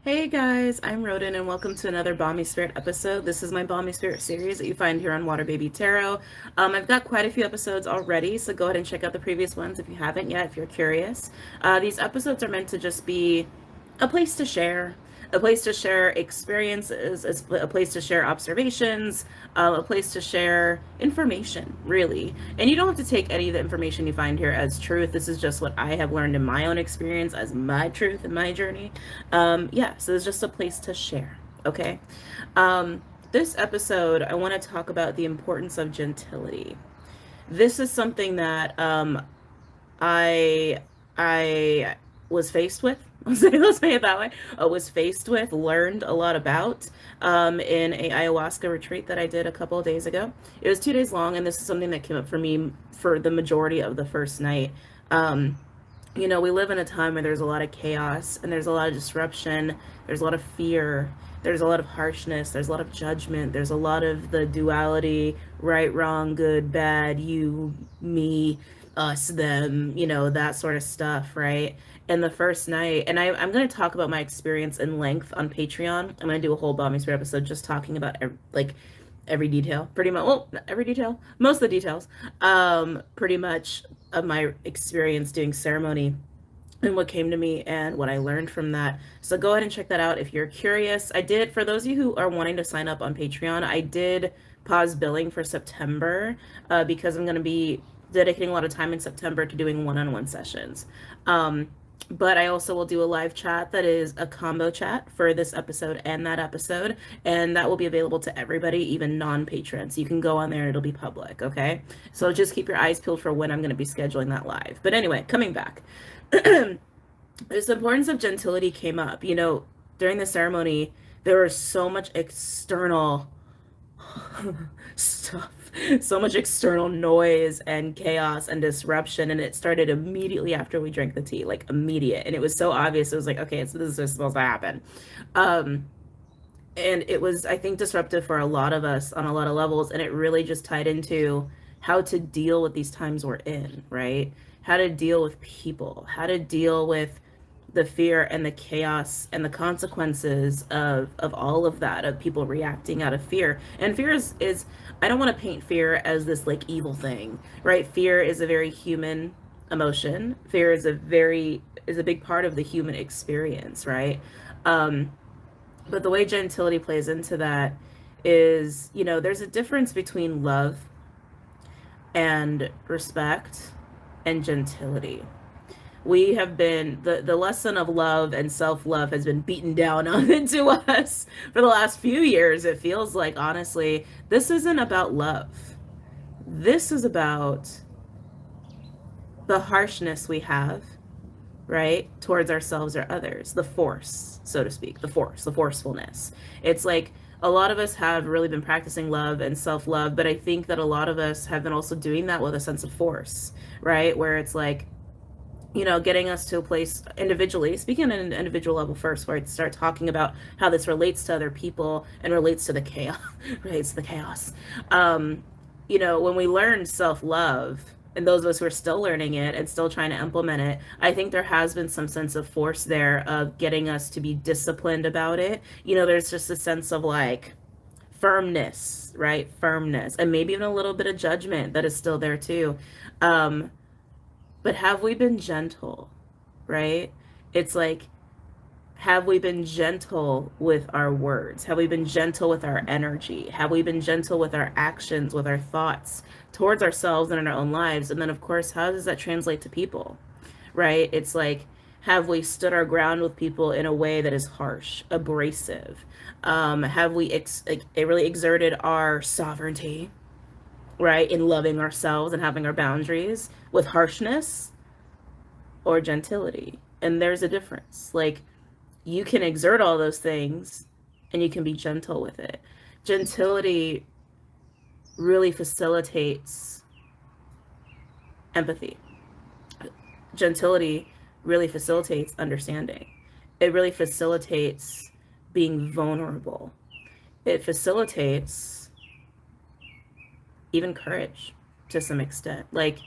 Hey guys, I'm Rodin and welcome to another Bomispirit episode. This is my Bomispirit series that you find here on WaterBaby Tarot. I've got quite a few episodes already, so go ahead and check out the previous ones if you haven't yet, if you're curious. These episodes are meant to just be a place to share, a place to share experiences, a place to share observations, a place to share information, really. And you don't have to take any of the information you find here as truth. This is just what I have learned in my own experience as my truth in my journey. Yeah, so it's just a place to share, okay? This episode, I want to talk about the importance of gentility. This is something that I I was faced with. Let's say it that way. I was faced with, learned a lot about in a ayahuasca retreat that I did a couple of days ago. It was 2 days long, and this is something that came up for me for the majority of the first night. Um, we live in a time where there's a lot of chaos and there's a lot of disruption, there's a lot of fear, there's a lot of harshness, there's a lot of judgment, there's a lot of the duality, right, wrong, good, bad, you, me, us, them, that sort of stuff, right? And the first night, and I'm going to talk about my experience in length on Patreon. I'm going to do a whole Bomb Spirit episode just talking about every detail, pretty much. Well, not every detail, most of the details, pretty much of my experience doing ceremony and what came to me and what I learned from that. So go ahead and check that out if you're curious. I did, for those of you who are wanting to sign up on Patreon, I did pause billing for September because I'm going to be dedicating a lot of time in September to doing one-on-one sessions. But I also will do a live chat that is a combo chat for this episode and that episode, and that will be available to everybody, even non-patrons. You can go on there and it'll be public, okay? So just keep your eyes peeled for when I'm going to be scheduling that live. But anyway, coming back. This importance of gentility came up. During the ceremony, there was so much external stuff, so much external noise and chaos and disruption, and it started immediately after we drank the tea, like immediate, and it was so obvious. It was like, okay, so this is supposed to happen. And it was, I think, disruptive for a lot of us on a lot of levels, and it really just tied into how to deal with these times we're in, right? How to deal with people, how to deal with the fear and the chaos and the consequences of all of that, of people reacting out of fear. And fear is I don't want to paint fear as this like evil thing, right? Fear is a very human emotion. Fear is a big part of the human experience, right? But the way gentility plays into that is, there's a difference between love and respect and gentility. We have been, the lesson of love and self-love has been beaten down into us for the last few years. It feels like, honestly, this isn't about love. This is about the harshness we have, right, towards ourselves or others, the force, so to speak, the forcefulness. It's like a lot of us have really been practicing love and self-love, but I think that a lot of us have been also doing that with a sense of force, right, where it's like, getting us to a place individually, speaking on an individual level first, where I start talking about how this relates to other people and relates to the chaos, relates to the chaos. When we learn self-love, and those of us who are still learning it and still trying to implement it, I think there has been some sense of force there of getting us to be disciplined about it. There's just a sense of like firmness, right? Firmness, and maybe even a little bit of judgment that is still there too. But have we been gentle, right? It's like, have we been gentle with our words? Have we been gentle with our energy? Have we been gentle with our actions, with our thoughts towards ourselves and in our own lives? And then, of course, how does that translate to people, right? It's like, have we stood our ground with people in a way that is harsh, abrasive? Have we really exerted our sovereignty, right, in loving ourselves and having our boundaries with harshness or gentility? And there's a difference. Like, you can exert all those things and you can be gentle with it. Gentility really facilitates empathy. Gentility really facilitates understanding. It really facilitates being vulnerable. It facilitates even courage to some extent. Like,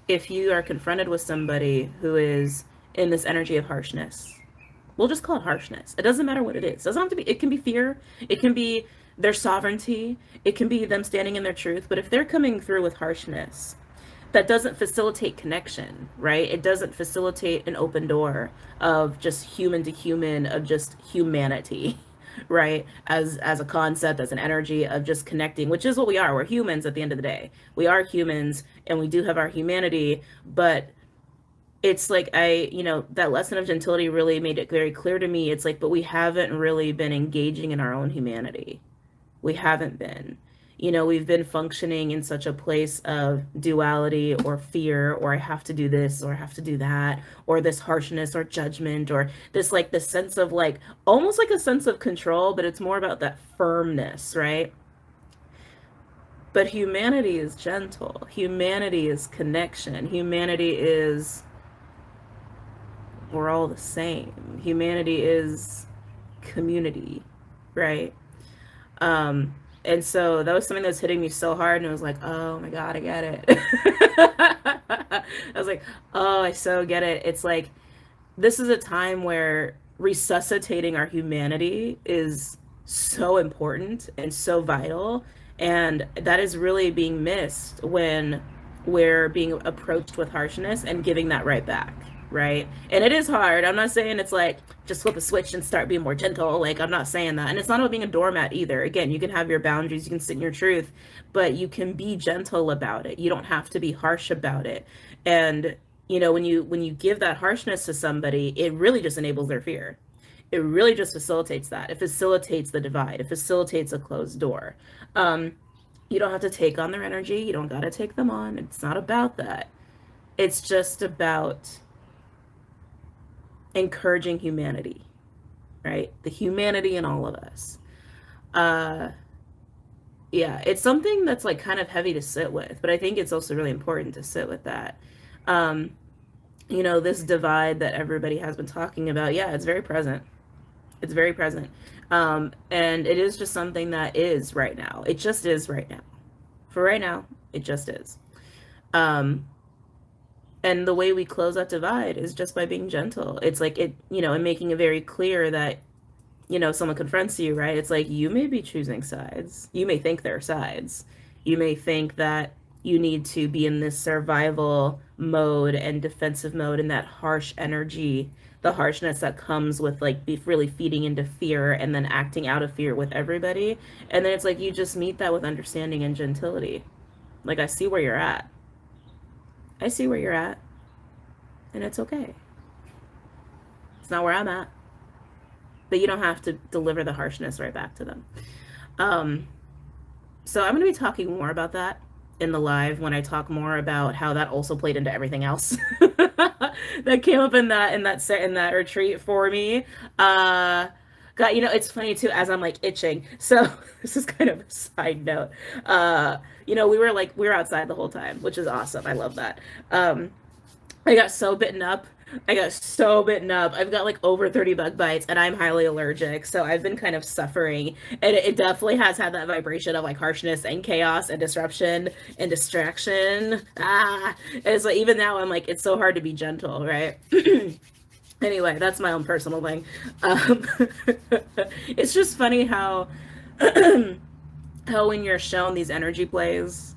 if you are confronted with somebody who is in this energy of harshness, we'll just call it harshness. It doesn't matter what it is. It doesn't have to be, it can be fear, it can be their sovereignty, it can be them standing in their truth. But if they're coming through with harshness, that doesn't facilitate connection, right? It doesn't facilitate an open door of just human to human, of just humanity, right? As a concept, as an energy of just connecting, which is what we are. We're humans at the end of the day. We are humans and we do have our humanity, but it's like that lesson of gentility really made it very clear to me. It's like, but we haven't really been engaging in our own humanity. We haven't been. We've been functioning in such a place of duality or fear, or I have to do this, or I have to do that, or this harshness or judgment, or this sense of like, almost like a sense of control, but it's more about that firmness, right? But humanity is gentle. Humanity is connection. Humanity is, we're all the same. Humanity is community, right? And so that was something that was hitting me so hard, and it was like, oh my God, I get it. I was like, oh, I so get it. It's like, this is a time where resuscitating our humanity is so important and so vital. And that is really being missed when we're being approached with harshness and giving that right back, right? And it is hard. I'm not saying it's like just flip a switch and start being more gentle. Like, I'm not saying that. And it's not about being a doormat either. Again, you can have your boundaries, you can sit in your truth, but you can be gentle about it. You don't have to be harsh about it. And when you give that harshness to somebody, it really just enables their fear. It really just facilitates that. It facilitates the divide. It facilitates a closed door. You don't have to take on their energy. You don't got to take them on. It's not about that. It's just about encouraging humanity, right? The humanity in all of us. Yeah, it's something that's like kind of heavy to sit with, but I think it's also really important to sit with that. This divide that everybody has been talking about, yeah, it's very present. It's very present. And it is just something that is right now. It just is right now. For right now, it just is. And the way we close that divide is just by being gentle. It's like and making it very clear that, someone confronts you, right? It's like, you may be choosing sides. You may think there are sides. You may think that you need to be in this survival mode and defensive mode and that harsh energy, the harshness that comes with like really feeding into fear and then acting out of fear with everybody. And then it's like, you just meet that with understanding and gentility. Like, I see where you're at. I see where you're at. And it's okay. It's not where I'm at. But you don't have to deliver the harshness right back to them. So I'm going to be talking more about that in the live when I talk more about how that also played into everything else that came up in that retreat for me. God, it's funny too, as I'm like itching. So this is kind of a side note. We were outside the whole time, which is awesome. I love that. I got so bitten up. I've got like over 30 bug bites and I'm highly allergic. So I've been kind of suffering, and it definitely has had that vibration of like harshness and chaos and disruption and distraction. And it's like, even now I'm like, it's so hard to be gentle, right? Anyway, that's my own personal thing. It's just funny how when you're shown these energy plays,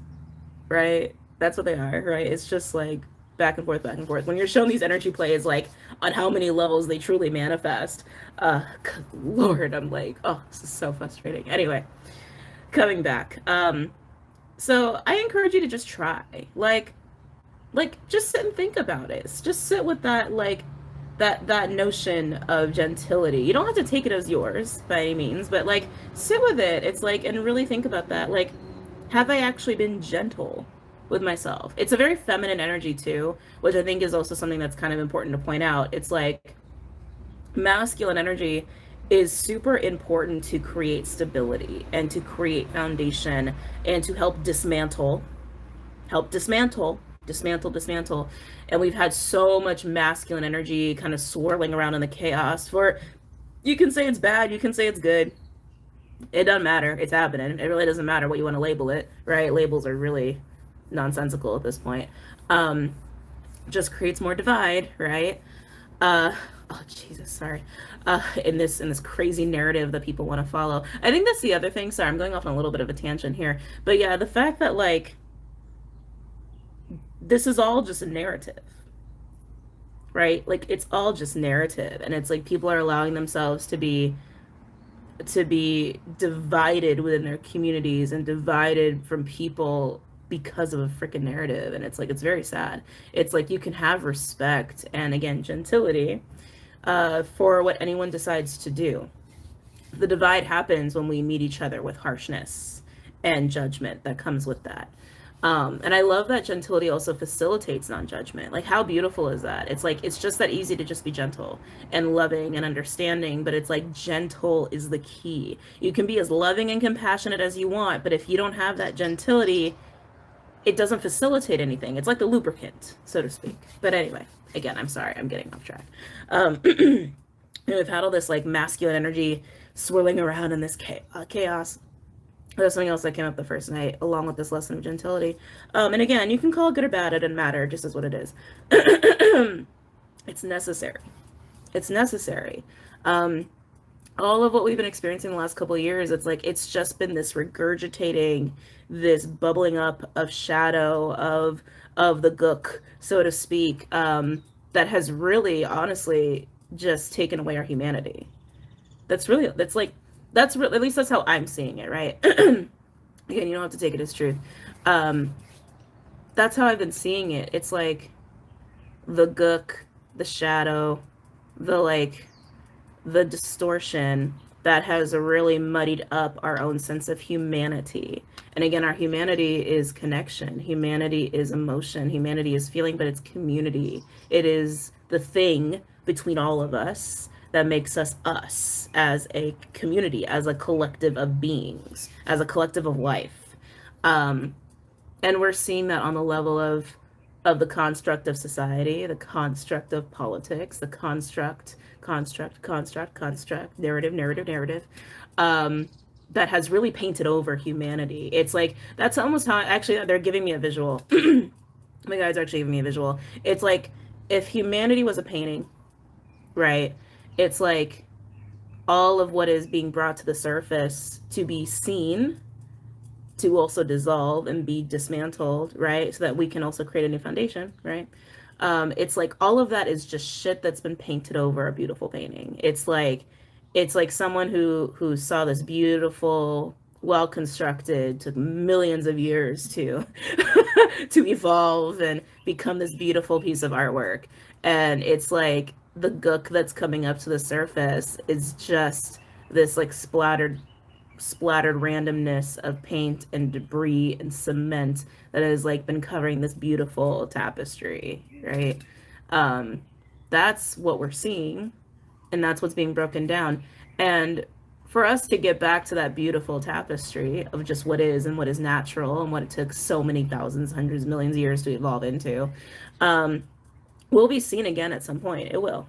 right? That's what they are, right? It's just like back and forth, back and forth. When you're shown these energy plays, like on how many levels they truly manifest, good Lord, I'm like, oh, this is so frustrating. Anyway, coming back. So I encourage you to just try, like just sit and think about it. Just sit with that, like that notion of gentility. You don't have to take it as yours by any means, but like sit with it. It's like, and really think about that. Like, have I actually been gentle with myself? It's a very feminine energy too, which I think is also something that's kind of important to point out. It's like masculine energy is super important to create stability and to create foundation and to help dismantle. And we've had so much masculine energy kind of swirling around in the chaos. For, you can say it's bad, you can say it's good, it doesn't matter. It's happening. It really doesn't matter what you want to label it, right? Labels are really nonsensical at this point. Just creates more divide, right? oh Jesus, sorry, in this crazy narrative that people want to follow. I think that's the other thing. Sorry, I'm going off on a little bit of a tangent here, but yeah, the fact that like this is all just a narrative, right? Like it's all just narrative, and it's like people are allowing themselves to be divided within their communities and divided from people because of a freaking narrative. And it's like it's very sad. It's like you can have respect and again gentility for what anyone decides to do. The divide happens when we meet each other with harshness and judgment that comes with that. And I love that gentility also facilitates non-judgment. Like, how beautiful is that? It's like, it's just that easy to just be gentle and loving and understanding, but it's like gentle is the key. You can be as loving and compassionate as you want, but if you don't have that gentility, it doesn't facilitate anything. It's like the lubricant, so to speak. But anyway, again, I'm sorry, I'm getting off track. We've had all this like masculine energy swirling around in this chaos. There's something else that came up the first night, along with this lesson of gentility. And again, you can call it good or bad, it doesn't matter, just as what it is. It's necessary. It's necessary. All of what we've been experiencing the last couple of years, it's like it's just been this regurgitating, this bubbling up of shadow of the gook, so to speak, that has really, honestly, just taken away our humanity. That's at least that's how I'm seeing it, right? Again, you don't have to take it as truth. That's how I've been seeing it. It's like the gook, the shadow, the distortion that has really muddied up our own sense of humanity. And again, our humanity is connection. Humanity is emotion. Humanity is feeling, but it's community. It is the thing between all of us that makes us us as a community, as a collective of beings, as a collective of life. And we're seeing that on the level of the construct of society, the construct of politics, the construct, narrative, that has really painted over humanity. It's like, that's almost how, actually, they're giving me a visual. My guys are actually giving me a visual. It's like, if humanity was a painting, right? It's like all of what is being brought to the surface to be seen, to also dissolve and be dismantled, right? So that we can also create a new foundation, right? It's like all of that is just shit that's been painted over a beautiful painting. It's like someone who saw this beautiful, well constructed, took millions of years to to evolve and become this beautiful piece of artwork. And it's like the gook that's coming up to the surface is just this like splattered randomness of paint and debris and cement that has like been covering this beautiful tapestry, right? That's what we're seeing, and that's what's being broken down. And for us to get back to that beautiful tapestry of just what is and what is natural and what it took so many thousands, hundreds, millions of years to evolve into, will be seen again at some point. It will.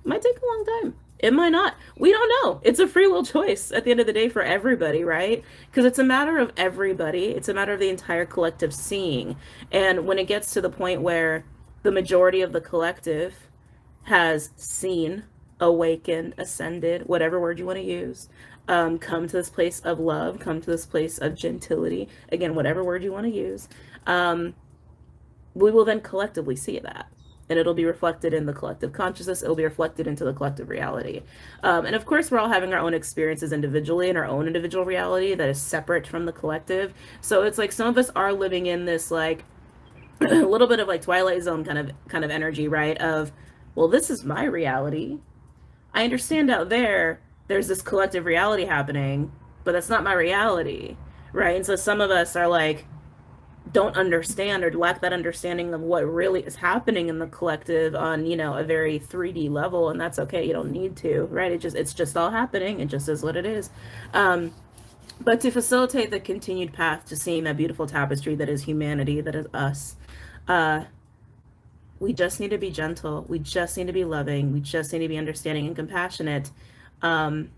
It might take a long time. It might not. We don't know. It's a free will choice at the end of the day for everybody, right? Because it's a matter of everybody. It's a matter of the entire collective seeing. And when it gets to the point where the majority of the collective has seen, awakened, ascended, whatever word you want to use, come to this place of love, come to this place of gentility, again, whatever word you want to use, we will then collectively see that. And it'll be reflected in the collective consciousness. It'll be reflected into the collective reality. And of course, we're all having our own experiences individually and our own individual reality that is separate from the collective. So it's like some of us are living in this like a little bit of like Twilight Zone kind of energy, right? Of, well, this is my reality. I understand out there's this collective reality happening, but that's not my reality, right? And so some of us are like, don't understand or lack that understanding of what really is happening in the collective on, a very 3D level, and that's okay. You don't need to, right? It's just all happening. It just is what it is. But to facilitate the continued path to seeing that beautiful tapestry that is humanity, that is us, we just need to be gentle. We just need to be loving. We just need to be understanding and compassionate. And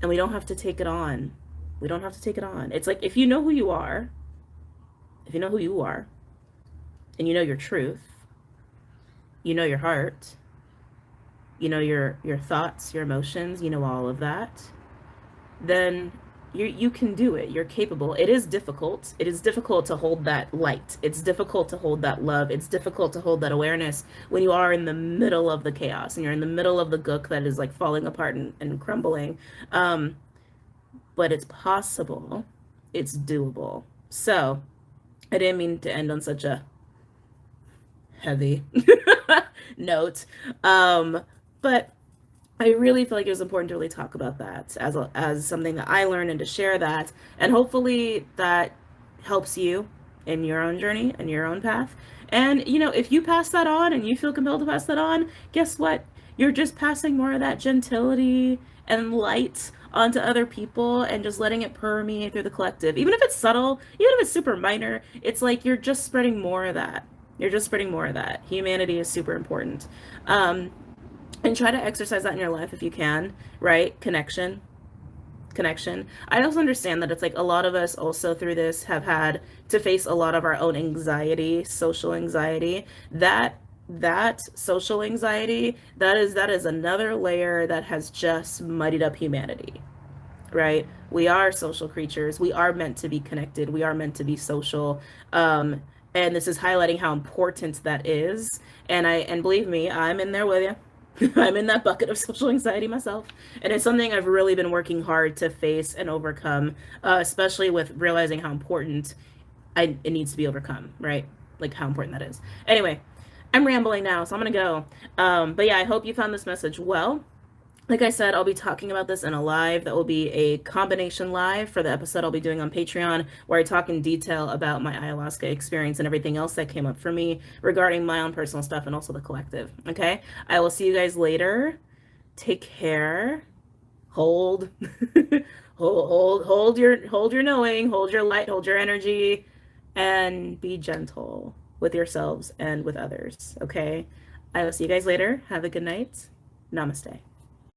we don't have to take it on. We don't have to take it on. It's like, if you know who you are, and you know your truth, you know your heart, you know your thoughts, your emotions, you know all of that, then you can do it. You're capable. It is difficult. It is difficult to hold that light. It's difficult to hold that love. It's difficult to hold that awareness when you are in the middle of the chaos and you're in the middle of the gook that is like falling apart and crumbling. Um, but it's possible. It's doable. So I didn't mean to end on such a heavy note. But I really feel like it was important to really talk about that as something that I learned and to share that. And hopefully that helps you in your own journey and your own path. And, you know, if you pass that on and you feel compelled to pass that on, guess what? You're just passing more of that gentility and light onto other people and just letting it permeate through the collective. Even if it's subtle, even if it's super minor, it's like you're just spreading more of that. You're just spreading more of that. Humanity is super important. Um, and try to exercise that in your life if you can, right? Connection. I also understand that it's like a lot of us also through this have had to face a lot of our own anxiety, social anxiety. That social anxiety, that is another layer that has just muddied up humanity, right? We are social creatures. We are meant to be connected. We are meant to be social. And this is highlighting how important that is. And believe me, I'm in there with you. I'm in that bucket of social anxiety myself. And it's something I've really been working hard to face and overcome, especially with realizing how important it needs to be overcome, right? Like how important that is. Anyway, I'm rambling now, so I'm going to go. But yeah, I hope you found this message well. Like I said, I'll be talking about this in a live that will be a combination live for the episode I'll be doing on Patreon, where I talk in detail about my ayahuasca experience and everything else that came up for me regarding my own personal stuff and also the collective. Okay, I will see you guys later. Take care. Hold, hold your knowing, hold your light, hold your energy, and be gentle with yourselves and with others. Okay, I will see you guys later. Have a good night. Namaste.